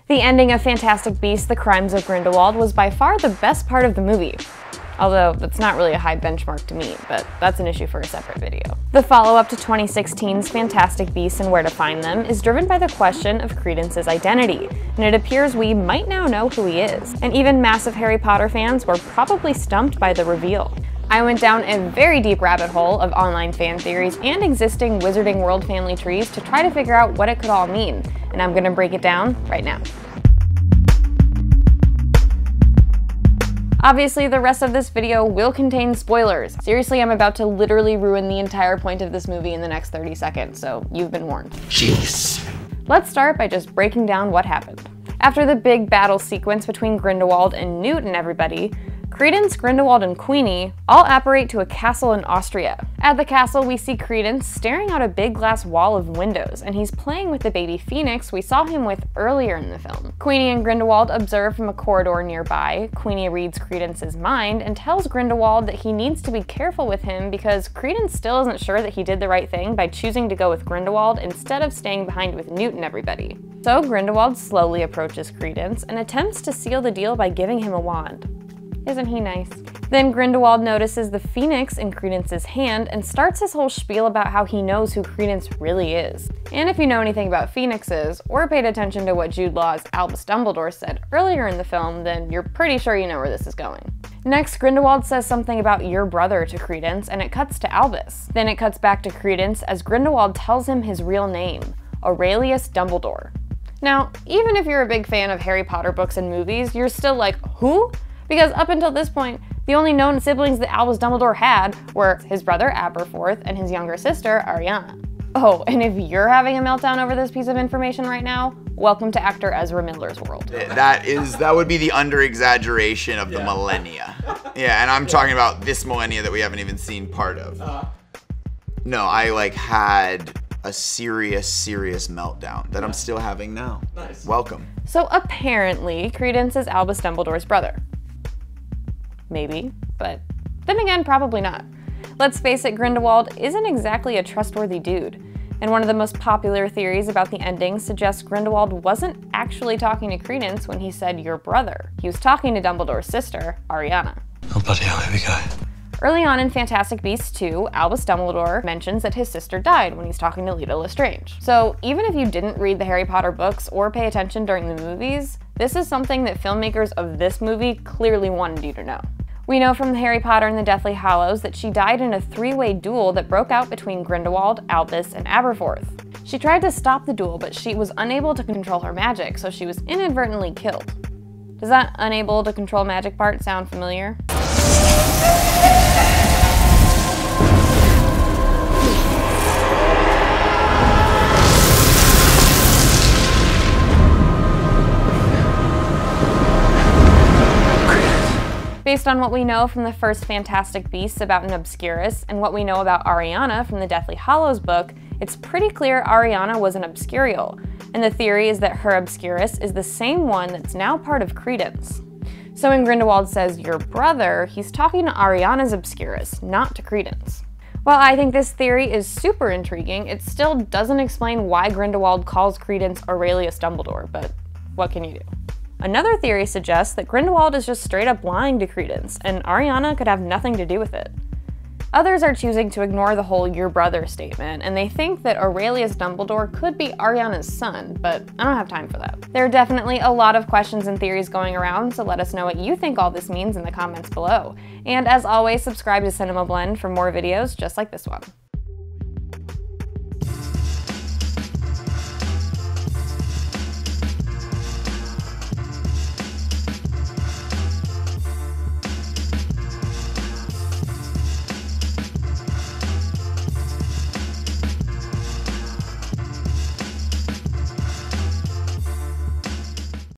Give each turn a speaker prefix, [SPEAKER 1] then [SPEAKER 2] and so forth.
[SPEAKER 1] The ending of Fantastic Beasts: The Crimes of Grindelwald was by far the best part of the movie. Although, that's not really a high benchmark to meet, but that's an issue for a separate video. The follow-up to 2016's Fantastic Beasts and Where to Find Them is driven by the question of Credence's identity, and it appears we might now know who he is. And even massive Harry Potter fans were probably stumped by the reveal. I went down a very deep rabbit hole of online fan theories and existing Wizarding World family trees to try to figure out what it could all mean, and I'm gonna break it down right now. Obviously, the rest of this video will contain spoilers. Seriously, I'm about to literally ruin the entire point of this movie in the next 30 seconds, so you've been warned. Jeez. Let's start by just breaking down what happened. After the big battle sequence between Grindelwald and Newt and everybody, Credence, Grindelwald, and Queenie all apparate to a castle in Austria. At the castle, we see Credence staring out a big glass wall of windows, and he's playing with the baby phoenix we saw him with earlier in the film. Queenie and Grindelwald observe from a corridor nearby. Queenie reads Credence's mind and tells Grindelwald that he needs to be careful with him because Credence still isn't sure that he did the right thing by choosing to go with Grindelwald instead of staying behind with Newt and everybody. So Grindelwald slowly approaches Credence and attempts to seal the deal by giving him a wand. Isn't he nice? Then Grindelwald notices the phoenix in Credence's hand and starts his whole spiel about how he knows who Credence really is. And if you know anything about phoenixes, or paid attention to what Jude Law's Albus Dumbledore said earlier in the film, then you're pretty sure you know where this is going. Next, Grindelwald says something about your brother to Credence, and it cuts to Albus. Then it cuts back to Credence as Grindelwald tells him his real name, Aurelius Dumbledore. Now, even if you're a big fan of Harry Potter books and movies, you're still like, who? Because up until this point, the only known siblings that Albus Dumbledore had were his brother Aberforth and his younger sister Ariana. Oh, and if you're having a meltdown over this piece of information right now, welcome to actor Ezra Miller's world.
[SPEAKER 2] That would be the under-exaggeration of the millennia. Yeah, and I'm talking about this millennia that we haven't even seen part of. No, I had a serious meltdown that I'm still having now. Nice. Welcome.
[SPEAKER 1] So apparently, Credence is Albus Dumbledore's brother. Maybe, but then again, probably not. Let's face it, Grindelwald isn't exactly a trustworthy dude. And one of the most popular theories about the ending suggests Grindelwald wasn't actually talking to Credence when he said your brother. He was talking to Dumbledore's sister, Ariana.
[SPEAKER 3] Oh bloody hell, here we go.
[SPEAKER 1] Early on in Fantastic Beasts 2, Albus Dumbledore mentions that his sister died when he's talking to Leta Lestrange. So even if you didn't read the Harry Potter books or pay attention during the movies, this is something that filmmakers of this movie clearly wanted you to know. We know from the Harry Potter and the Deathly Hallows that she died in a three-way duel that broke out between Grindelwald, Albus, and Aberforth. She tried to stop the duel, but she was unable to control her magic, so she was inadvertently killed. Does that unable to control magic part sound familiar? Based on what we know from the first Fantastic Beasts about an Obscurus and what we know about Ariana from the Deathly Hallows book, it's pretty clear Ariana was an Obscurial, and the theory is that her Obscurus is the same one that's now part of Credence. So when Grindelwald says your brother, he's talking to Ariana's Obscurus, not to Credence. While I think this theory is super intriguing, it still doesn't explain why Grindelwald calls Credence Aurelius Dumbledore, but what can you do? Another theory suggests that Grindelwald is just straight up lying to Credence, and Ariana could have nothing to do with it. Others are choosing to ignore the whole your brother statement, and they think that Aurelius Dumbledore could be Ariana's son, but I don't have time for that. There are definitely a lot of questions and theories going around, so let us know what you think all this means in the comments below. And as always, subscribe to CinemaBlend for more videos just like this one.